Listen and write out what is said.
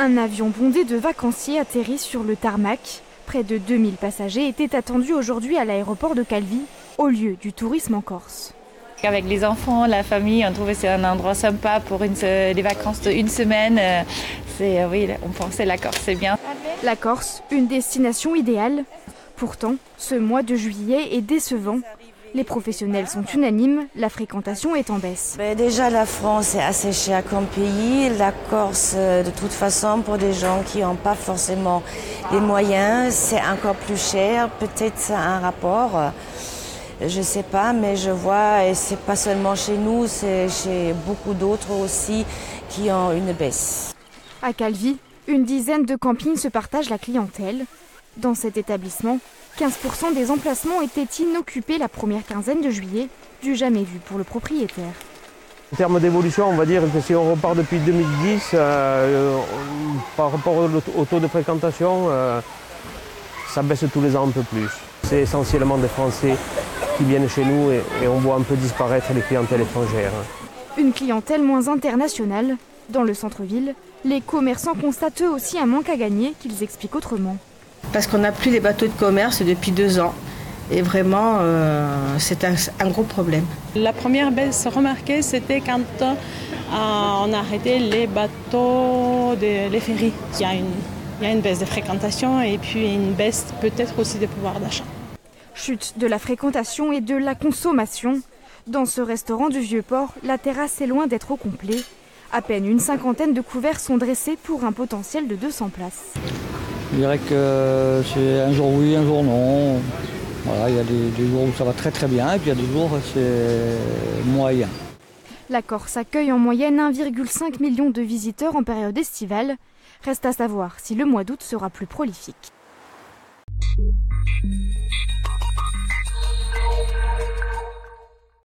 Un avion bondé de vacanciers atterrit sur le tarmac. Près de 2000 passagers étaient attendus aujourd'hui à l'aéroport de Calvi, au lieu du tourisme en Corse. Avec les enfants, la famille, on trouvait que c'est un endroit sympa pour des vacances d'une semaine. Oui, on pensait la Corse, c'est bien. La Corse, une destination idéale. Pourtant, ce mois de juillet est décevant. Les professionnels sont unanimes, la fréquentation est en baisse. Déjà, la France est assez chère comme pays. La Corse, de toute façon, pour des gens qui n'ont pas forcément les moyens, c'est encore plus cher. Peut-être ça a un rapport. Je ne sais pas, mais je vois, et c'est pas seulement chez nous, c'est chez beaucoup d'autres aussi qui ont une baisse. À Calvi, une dizaine de campings se partagent la clientèle. Dans cet établissement, 15% des emplacements étaient inoccupés la première quinzaine de juillet, du jamais vu pour le propriétaire. En termes d'évolution, on va dire que si on repart depuis 2010, par rapport au taux de fréquentation, ça baisse tous les ans un peu plus. C'est essentiellement des Français qui viennent chez nous et on voit un peu disparaître les clientèles étrangères. Une clientèle moins internationale. Dans le centre-ville, les commerçants constatent eux aussi un manque à gagner qu'ils expliquent autrement. Parce qu'on n'a plus les bateaux de commerce depuis 2 ans. Et vraiment, c'est un gros problème. La première baisse remarquée, c'était quand on a arrêté les bateaux, les ferries. Il y a une baisse de fréquentation et puis une baisse peut-être aussi de pouvoir d'achat. Chute de la fréquentation et de la consommation. Dans ce restaurant du Vieux-Port, la terrasse est loin d'être au complet. À peine une cinquantaine de couverts sont dressés pour un potentiel de 200 places. Je dirais que c'est un jour oui, un jour non. Voilà, il y a des jours où ça va très très bien et puis il y a des jours où c'est moyen. La Corse accueille en moyenne 1,5 million de visiteurs en période estivale. Reste à savoir si le mois d'août sera plus prolifique.